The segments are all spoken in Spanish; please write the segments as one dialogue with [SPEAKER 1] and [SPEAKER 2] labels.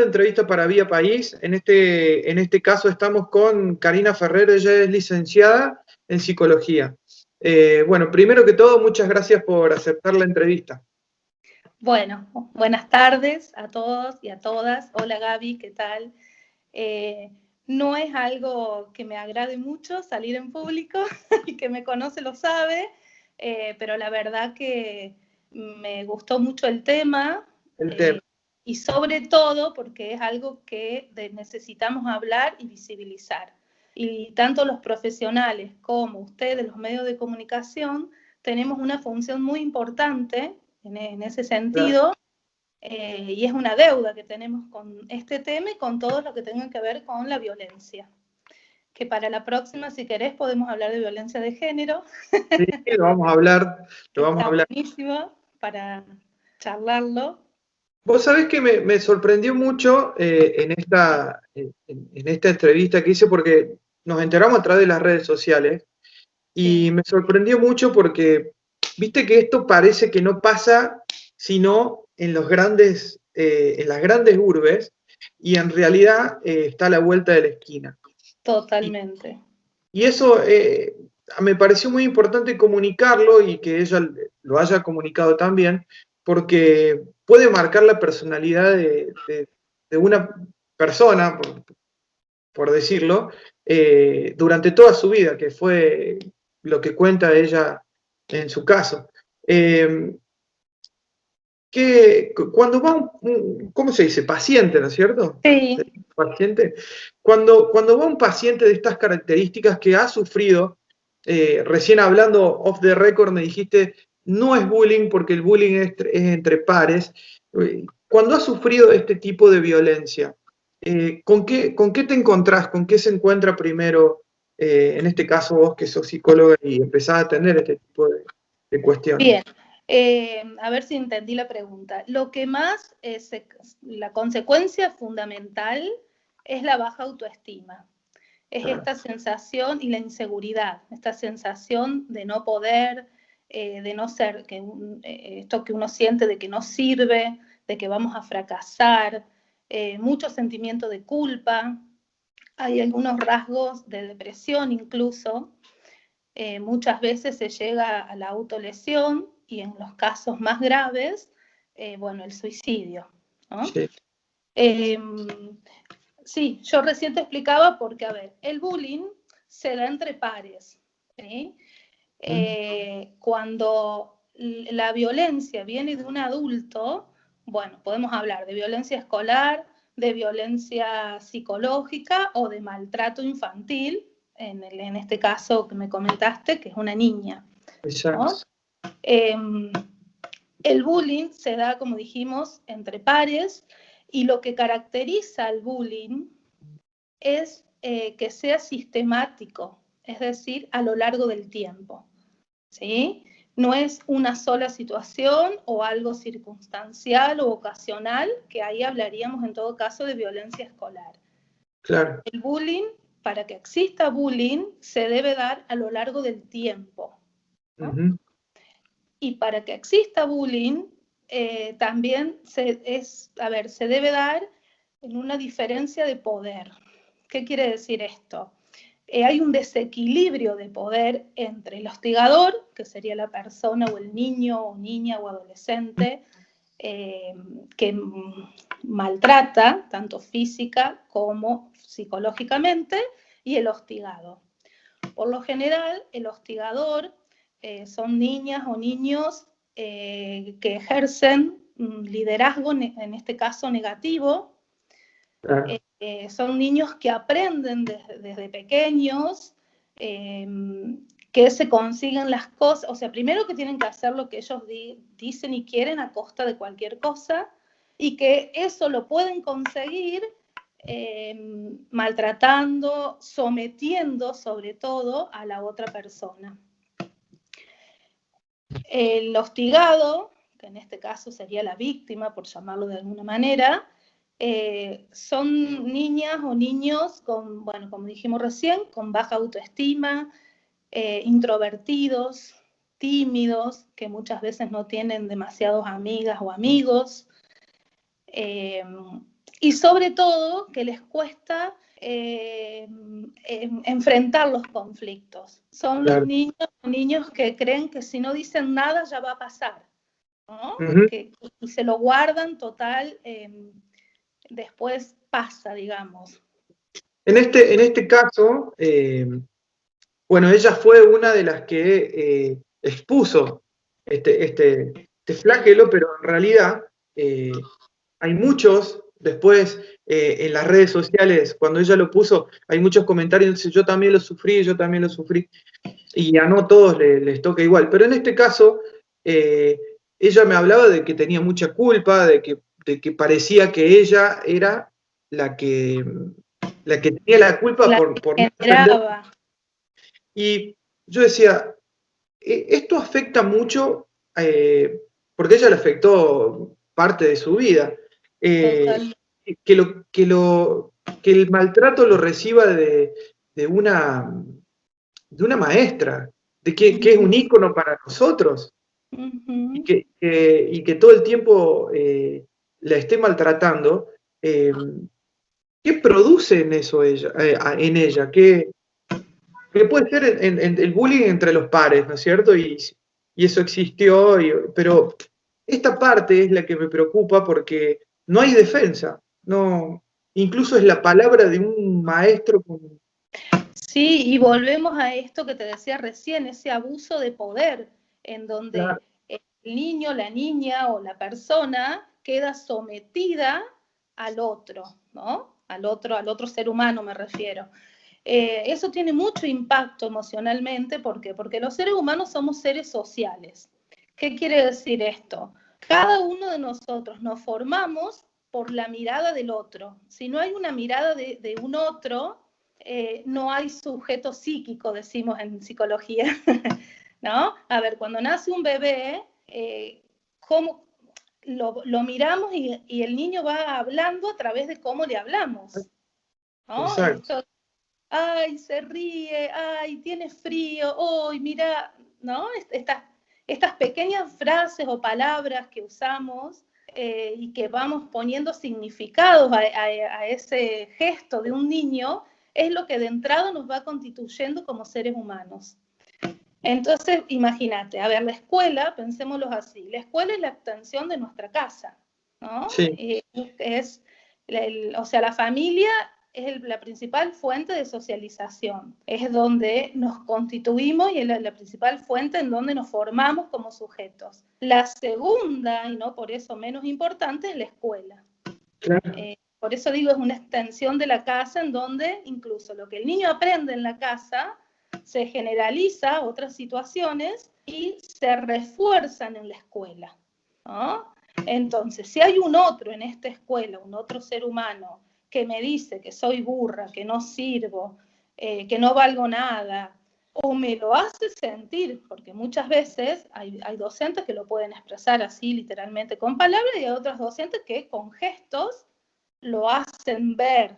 [SPEAKER 1] entrevista para Vía País. En este caso estamos con Karina Ferrero, ella es licenciada en psicología. Bueno, primero que todo, muchas gracias por aceptar la entrevista.
[SPEAKER 2] Bueno, buenas tardes a todos y a todas. Hola Gaby, ¿qué tal? No es algo que me agrade mucho salir en público, y que me conoce lo sabe, pero la verdad que me gustó mucho el tema. Y sobre todo porque es algo que necesitamos hablar y visibilizar. Y tanto los profesionales como ustedes, los medios de comunicación, tenemos una función muy importante en ese sentido, y es una deuda que tenemos con este tema y con todo lo que tenga que ver con la violencia. Que para la próxima, si querés, podemos hablar de violencia de género.
[SPEAKER 1] Sí, lo vamos a hablar.
[SPEAKER 2] Está buenísimo para charlarlo.
[SPEAKER 1] Vos sabés que me sorprendió mucho en esta entrevista que hice, porque nos enteramos a través de las redes sociales, y sí, me sorprendió mucho porque viste que esto parece que no pasa sino en las grandes urbes, y en realidad está a la vuelta de la esquina.
[SPEAKER 2] Totalmente.
[SPEAKER 1] Y eso me pareció muy importante comunicarlo, y que ella lo haya comunicado también, porque puede marcar la personalidad de una persona, por decirlo, durante toda su vida, que fue lo que cuenta ella en su caso. Cuando va ¿cómo se dice? Paciente, ¿no es cierto?
[SPEAKER 2] Sí.
[SPEAKER 1] Paciente. Cuando va un paciente de estas características que ha sufrido, recién hablando off the record me dijiste, no es bullying porque el bullying es entre pares. Cuando ha sufrido este tipo de violencia, ¿con qué te encontrás? ¿Con qué se encuentra primero, en este caso vos que sos psicóloga y empezás a atender este tipo de cuestiones?
[SPEAKER 2] Bien. A ver si entendí la pregunta. Lo que más es la consecuencia fundamental es la baja autoestima. Es esta sensación y la inseguridad, esta sensación de no poder, de no ser, esto que uno siente de que no sirve, de que vamos a fracasar, mucho sentimiento de culpa. Hay algunos rasgos de depresión incluso. Muchas veces se llega a la autolesión y en los casos más graves, bueno, el suicidio, ¿no?
[SPEAKER 1] Sí.
[SPEAKER 2] Sí, yo recién te explicaba porque, a ver, el bullying se da entre pares, ¿sí? Cuando la violencia viene de un adulto, bueno, podemos hablar de violencia escolar, de violencia psicológica o de maltrato infantil, en este caso que me comentaste, que es una niña, ¿no? El bullying se da, como dijimos, entre pares, y lo que caracteriza al bullying es que sea sistemático, es decir, a lo largo del tiempo, ¿sí? No es una sola situación o algo circunstancial o ocasional, que ahí hablaríamos en todo caso de violencia escolar.
[SPEAKER 1] Claro.
[SPEAKER 2] El bullying, para que exista bullying, se debe dar a lo largo del tiempo, ¿no? Y para que exista bullying, también se debe dar en una diferencia de poder. ¿Qué quiere decir esto? Hay un desequilibrio de poder entre el hostigador, que sería la persona o el niño o niña o adolescente, que maltrata, tanto física como psicológicamente, y el hostigado. Por lo general, el hostigador son niñas o niños que ejercen liderazgo, en este caso negativo. Son niños que aprenden desde pequeños, que se consiguen las cosas, o sea, primero que tienen que hacer lo que ellos dicen y quieren a costa de cualquier cosa, y que eso lo pueden conseguir maltratando, sometiendo sobre todo a la otra persona. El hostigado, que en este caso sería la víctima, por llamarlo de alguna manera, son niñas o niños con, bueno, como dijimos recién, con baja autoestima, introvertidos, tímidos, que muchas veces no tienen demasiadas amigas o amigos, y sobre todo que les cuesta enfrentar los conflictos. Son
[SPEAKER 1] claro.
[SPEAKER 2] los niños que creen que si no dicen nada ya va a pasar, ¿no? Y se lo guardan total, después pasa, digamos.
[SPEAKER 1] En este caso, bueno, ella fue una de las que expuso este flagelo, pero en realidad hay muchos, después en las redes sociales, cuando ella lo puso, hay muchos comentarios, dice, yo también lo sufrí, y a no todos les toca igual. Pero en este caso, ella me hablaba de que tenía mucha culpa, de que parecía que ella era la que tenía la culpa por no defender. Y yo decía, esto afecta mucho, porque ella le afectó parte de su vida. Que el maltrato lo reciba de una maestra, que es un ícono para nosotros, y que todo el tiempo la esté maltratando. ¿Qué produce en eso en ella? Que puede ser el bullying entre los pares, ¿no es cierto? Y eso existió, pero esta parte es la que me preocupa porque no hay defensa. No, incluso es la palabra de un maestro.
[SPEAKER 2] Sí, y volvemos a esto que te decía recién, ese abuso de poder, en donde claro, el niño, la niña o la persona queda sometida al otro, ¿no? Al otro ser humano me refiero. Eso tiene mucho impacto emocionalmente, ¿por qué? Porque los seres humanos somos seres sociales. ¿Qué quiere decir esto? Cada uno de nosotros nos formamos por la mirada del otro. Si no hay una mirada de un otro, no hay sujeto psíquico, decimos en psicología, ¿no? A ver, cuando nace un bebé, ¿cómo lo miramos y el niño va hablando a través de cómo le hablamos, ¿no? Esto, ay, se ríe, ay, tiene frío, ay, mira, ¿no? Estas pequeñas frases o palabras que usamos y que vamos poniendo significados a ese gesto de un niño, es lo que de entrada nos va constituyendo como seres humanos. Entonces, imagínate, a ver, la escuela, pensémoslo así, la escuela es la extensión de nuestra casa, ¿no? Sí. O sea, la familia es la principal fuente de socialización, es donde nos constituimos y es la principal fuente en donde nos formamos como sujetos. La segunda, y no por eso menos importante, es la escuela. Claro. Por eso digo, es una extensión de la casa en donde incluso lo que el niño aprende en la casa se generaliza a otras situaciones y se refuerzan en la escuela, ¿no? Entonces, si hay un otro en esta escuela, un otro ser humano, que me dice que soy burra, que no sirvo, que no valgo nada, o me lo hace sentir, porque muchas veces hay docentes que lo pueden expresar así literalmente con palabras y hay otros docentes que con gestos lo hacen ver,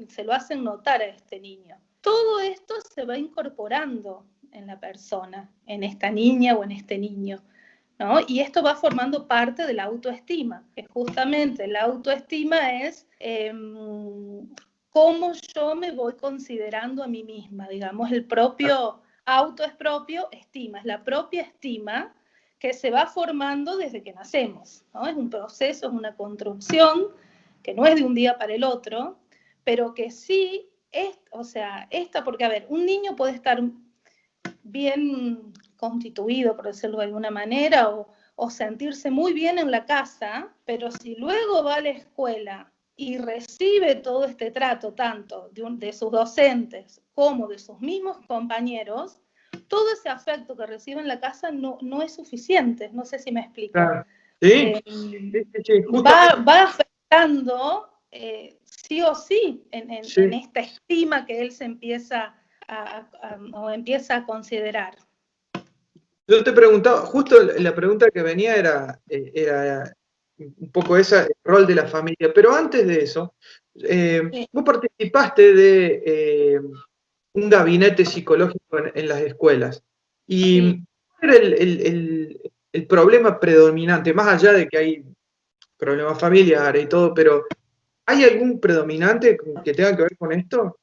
[SPEAKER 2] se lo hacen notar a este niño. Todo esto se va incorporando en la persona, en esta niña o en este niño, ¿no? Y esto va formando parte de la autoestima, que justamente la autoestima es cómo yo me voy considerando a mí misma, digamos, el propio auto es propio, estima, es la propia estima que se va formando desde que nacemos, ¿no? Es un proceso, es una construcción que no es de un día para el otro, pero que sí porque a ver, un niño puede estar bien constituido, por decirlo de alguna manera, o sentirse muy bien en la casa, pero si luego va a la escuela y recibe todo este trato, tanto de sus docentes como de sus mismos compañeros, todo ese afecto que recibe en la casa no es suficiente, no sé si me explico. Claro. Sí, va afectando sí o sí en esta estima que él se empieza a considerar.
[SPEAKER 1] Yo te preguntaba, justo la pregunta que venía era un poco esa, el rol de la familia, pero antes de eso, vos participaste de un gabinete psicológico en las escuelas, y ¿cuál era el problema predominante, más allá de que hay problemas familiares y todo, pero ¿Hay algún predominante que tenga que ver con esto?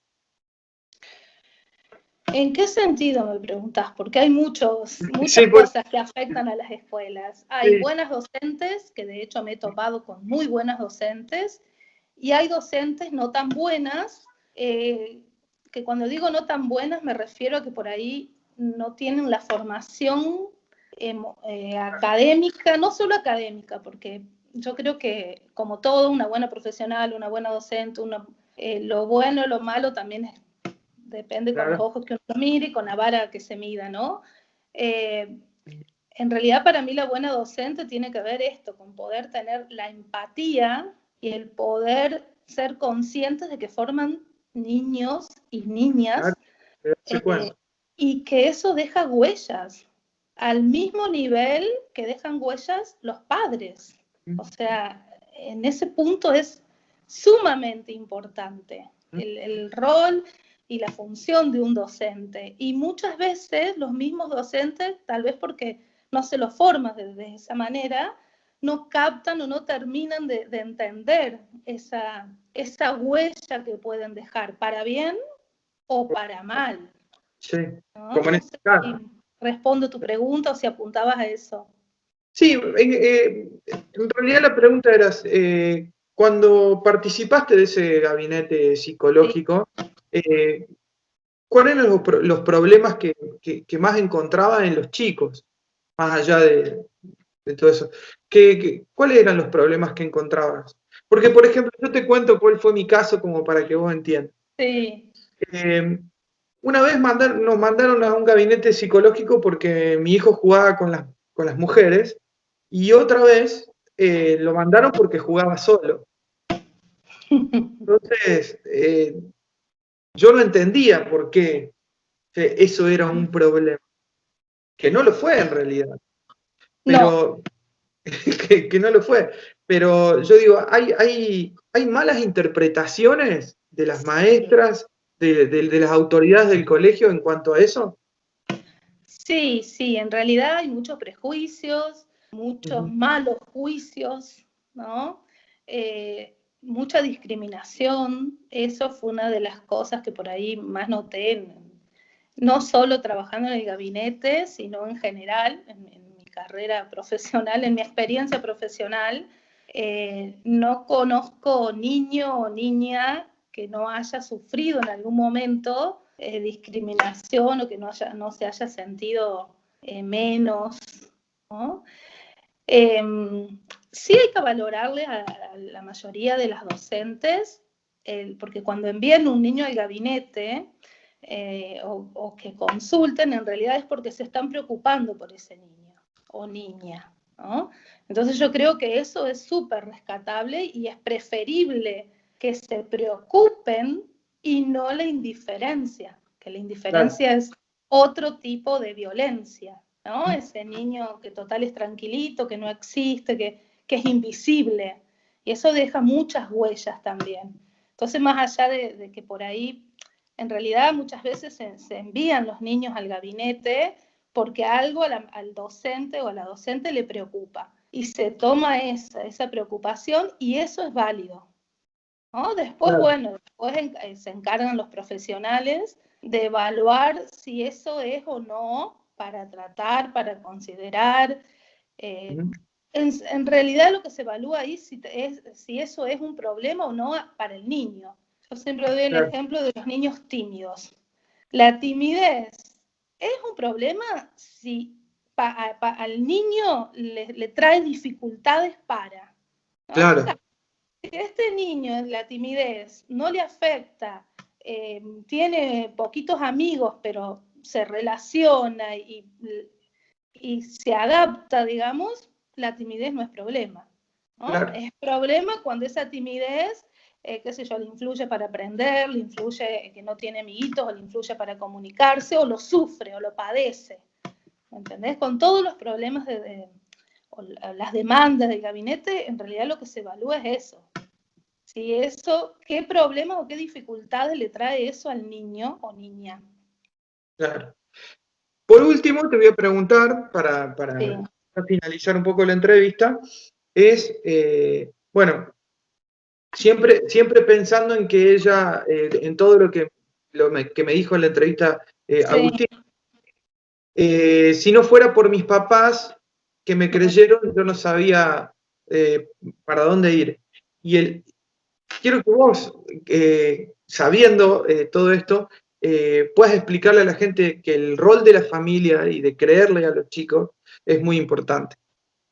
[SPEAKER 2] ¿En qué sentido me preguntás? Porque hay muchas
[SPEAKER 1] Sí,
[SPEAKER 2] cosas que afectan a las escuelas. Hay
[SPEAKER 1] sí,
[SPEAKER 2] buenas docentes, que de hecho me he topado con muy buenas docentes, y hay docentes no tan buenas, que cuando digo no tan buenas me refiero a que por ahí no tienen la formación académica, no solo académica, porque yo creo que como todo, una buena profesional, una buena docente, lo bueno y lo malo también depende con los
[SPEAKER 1] claro.
[SPEAKER 2] ojos que uno mire y con la vara que se mida, ¿no? En realidad para mí la buena docente tiene que ver esto, con poder tener la empatía y el poder ser conscientes de que forman niños y niñas,
[SPEAKER 1] Claro,
[SPEAKER 2] y que eso deja huellas, al mismo nivel que dejan huellas los padres. O sea, en ese punto es sumamente importante el rol y la función de un docente. Y muchas veces los mismos docentes, tal vez porque no se los forma de esa manera, no captan o no terminan de entender esa huella que pueden dejar, para bien o para mal.
[SPEAKER 1] sí,
[SPEAKER 2] ¿No?
[SPEAKER 1] como en
[SPEAKER 2] No
[SPEAKER 1] este
[SPEAKER 2] sé si
[SPEAKER 1] caso.
[SPEAKER 2] respondo tu pregunta o si apuntabas a eso.
[SPEAKER 1] Sí, en realidad la pregunta era, cuando participaste de ese gabinete
[SPEAKER 2] Sí.
[SPEAKER 1] psicológico, ¿cuáles eran los problemas que más encontrabas en los chicos, más allá de todo eso? ¿Cuáles eran los problemas que encontrabas? Porque, por ejemplo, yo te cuento cuál fue mi caso como para que vos entiendas.
[SPEAKER 2] Sí.
[SPEAKER 1] Una vez nos mandaron a un gabinete psicológico porque mi hijo jugaba con las mujeres, y otra vez lo mandaron porque jugaba solo. Entonces, yo no entendía por qué eso era un problema, que no lo fue en realidad,
[SPEAKER 2] No,
[SPEAKER 1] pero que no lo fue. Pero yo digo, hay malas interpretaciones de las maestras, de las autoridades del colegio en cuanto a eso.
[SPEAKER 2] sí, sí, en realidad hay muchos prejuicios, muchos
[SPEAKER 1] Ujú.
[SPEAKER 2] malos juicios, ¿no? Mucha discriminación. Eso fue una de las cosas que por ahí más noté, no solo trabajando en el gabinete, sino en general, en mi carrera profesional, en mi experiencia profesional. No conozco niño o niña que no haya sufrido en algún momento discriminación, o que no se haya sentido menos, ¿no? Eh, sí hay que valorarle a la mayoría de las docentes, porque cuando envían un niño al gabinete o que consulten, en realidad es porque se están preocupando por ese niño o niña, ¿no? Entonces yo creo que eso es súper rescatable, y es preferible que se preocupen y no la indiferencia, que la
[SPEAKER 1] Claro.
[SPEAKER 2] indiferencia es otro tipo de violencia, ¿no? Ese niño que total es tranquilito, que no existe, que es invisible. Y eso deja muchas huellas también. Entonces, más allá de que por ahí, en realidad muchas veces se envían los niños al gabinete porque algo al docente o a la docente le preocupa. Y se toma esa preocupación, y eso es válido, ¿no? Después,
[SPEAKER 1] Claro.
[SPEAKER 2] bueno, se encargan los profesionales de evaluar si eso es o no, para tratar, para considerar. Eh,
[SPEAKER 1] Ujú.
[SPEAKER 2] en realidad lo que se evalúa ahí es si eso es un problema o no para el niño. Yo siempre doy el
[SPEAKER 1] Claro.
[SPEAKER 2] ejemplo de los niños tímidos. La timidez es un problema si al niño le trae dificultades para, ¿no?
[SPEAKER 1] Claro.
[SPEAKER 2] Si a este niño la timidez no le afecta, tiene poquitos amigos, pero se relaciona y se adapta, digamos, la timidez no es problema, ¿no?
[SPEAKER 1] Claro.
[SPEAKER 2] Es problema cuando esa timidez, qué sé yo, le influye para aprender, le influye que no tiene amiguitos, o le influye para comunicarse, o lo sufre, o lo padece, ¿entendés? Con todos los problemas o las demandas del gabinete, en realidad lo que se evalúa es eso. Si eso, qué problemas o qué dificultades le trae eso al niño o niña.
[SPEAKER 1] Claro. Por último, te voy a preguntar,
[SPEAKER 2] Sí.
[SPEAKER 1] para, finalizar un poco la entrevista, bueno, siempre pensando en que ella, en todo lo que me dijo en la entrevista Agustín, si no fuera por mis papás que me creyeron, yo no sabía para dónde ir. Quiero que vos, sabiendo todo esto, puedas explicarle a la gente que el rol de la familia y de creerle a los chicos es muy importante.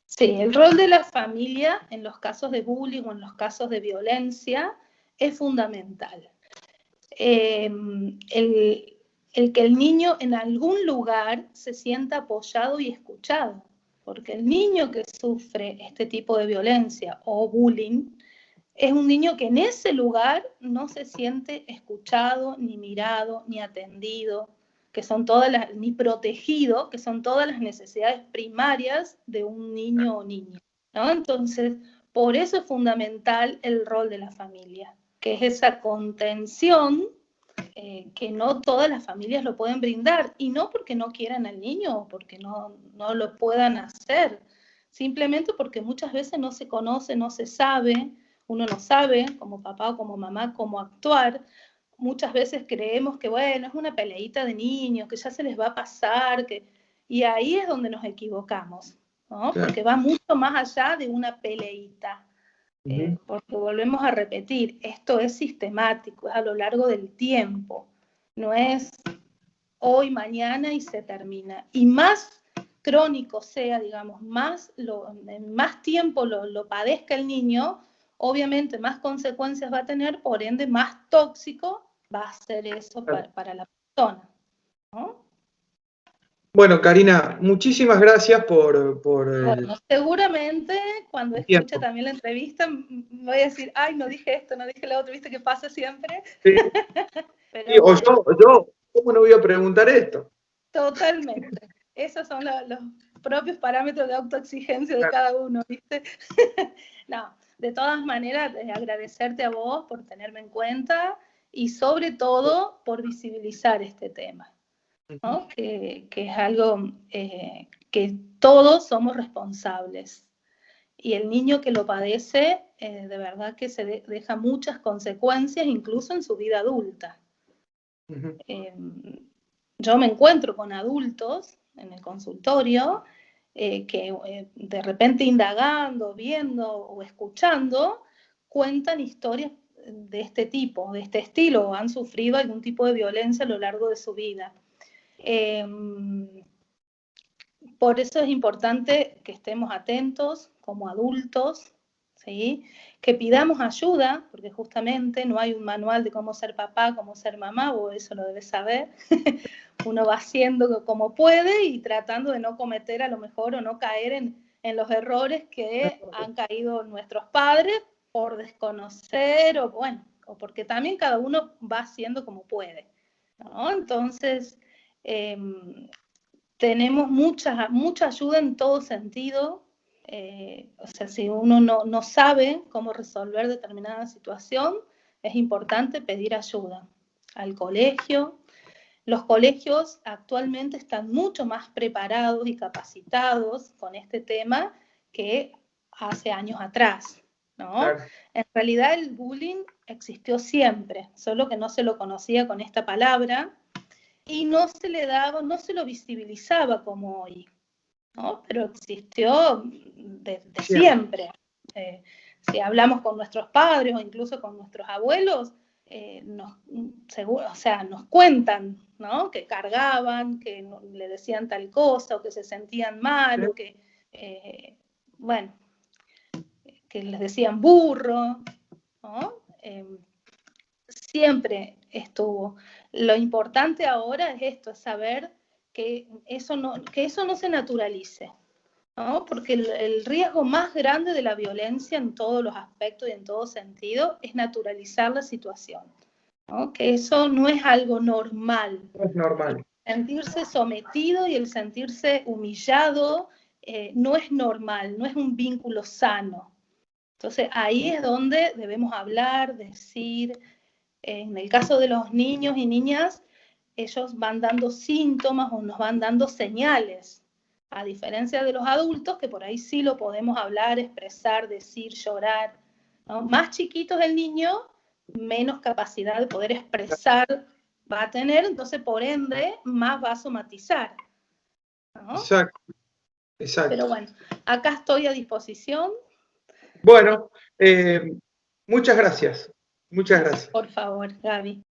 [SPEAKER 2] Sí, el rol de la familia en los casos de bullying o en los casos de violencia es fundamental. El que el niño en algún lugar se sienta apoyado y escuchado, porque el niño que sufre este tipo de violencia o bullying es un niño que en ese lugar no se siente escuchado, ni mirado, ni atendido, que son ni protegido, que son todas las necesidades primarias de un niño o niña, ¿no? Entonces, por eso es fundamental el rol de la familia, que es esa contención que no todas las familias lo pueden brindar, y no porque no quieran al niño o porque no lo puedan hacer, simplemente porque muchas veces no se conoce, no se sabe, uno no sabe como papá o como mamá cómo actuar. Muchas veces creemos que, bueno, es una peleita de niños, que ya se les va a pasar, y ahí es donde nos equivocamos, ¿no? Claro. Porque va mucho más allá de una peleita. Porque volvemos a repetir, esto es sistemático, es a lo largo del tiempo, no es hoy, mañana y se termina. Y más crónico sea, digamos, más tiempo lo padezca el niño, obviamente más consecuencias va a tener, por ende más tóxico va a ser eso para la persona, ¿no?
[SPEAKER 1] Bueno, Karina, muchísimas gracias por
[SPEAKER 2] bueno, seguramente cuando escuche también la entrevista me voy a decir, ay, no dije esto, no dije lo otro, ¿viste qué pasa siempre?
[SPEAKER 1] Sí.
[SPEAKER 2] Pero
[SPEAKER 1] sí, bueno. o yo, ¿cómo no voy a preguntar esto?
[SPEAKER 2] Totalmente. Esos son los propios parámetros de autoexigencia de cada uno, ¿viste? No, de todas maneras, agradecerte a vos por tenerme en cuenta y sobre todo por visibilizar este tema, ¿no? Que es algo que todos somos responsables. Y el niño que lo padece, de verdad que se deja muchas consecuencias, incluso en su vida adulta. Yo me encuentro con adultos en el consultorio que de repente indagando, viendo o escuchando, cuentan historias de este tipo, de este estilo, o han sufrido algún tipo de violencia a lo largo de su vida. Por eso es importante que estemos atentos como adultos, ¿sí? Que pidamos ayuda, porque justamente no hay un manual de cómo ser papá, cómo ser mamá, vos eso lo debes saber. Uno va haciendo como puede y tratando de no cometer a lo mejor o no caer en los errores que han caído nuestros padres por desconocer o bueno, o porque también cada uno va haciendo como puede, ¿no? Entonces, tenemos mucha ayuda en todo sentido. O sea, si uno no sabe cómo resolver determinada situación, es importante pedir ayuda al colegio. Los colegios actualmente están mucho más preparados y capacitados con este tema que hace años atrás, ¿no? Claro. En realidad el bullying existió siempre, solo que no se lo conocía con esta palabra, y no se le daba, no se lo visibilizaba como hoy, ¿no? Pero existió desde siempre. Si hablamos con nuestros padres o incluso con nuestros abuelos, nos cuentan, ¿no? Que cargaban, que no, le decían tal cosa, o que se sentían mal, o que, bueno, que les decían burro, ¿no? Siempre estuvo. Lo importante ahora es esto, es saber que eso no se naturalice, ¿no? Porque el riesgo más grande de la violencia en todos los aspectos y en todo sentido es naturalizar la situación, ¿no? Que eso no es algo normal.
[SPEAKER 1] No es normal.
[SPEAKER 2] El sentirse sometido y el sentirse humillado no es normal, no es un vínculo sano. Entonces ahí es donde debemos hablar, decir. En el caso de los niños y niñas, ellos van dando síntomas o nos van dando señales, a diferencia de los adultos, que por ahí sí lo podemos hablar, expresar, decir, llorar. ¿no? Más chiquito es el niño, menos capacidad de poder expresar va a tener, entonces por ende más va a somatizar, ¿no?
[SPEAKER 1] Exacto, exacto.
[SPEAKER 2] Pero bueno, acá estoy a disposición.
[SPEAKER 1] Bueno, muchas gracias. Muchas gracias.
[SPEAKER 2] Por favor, Gaby.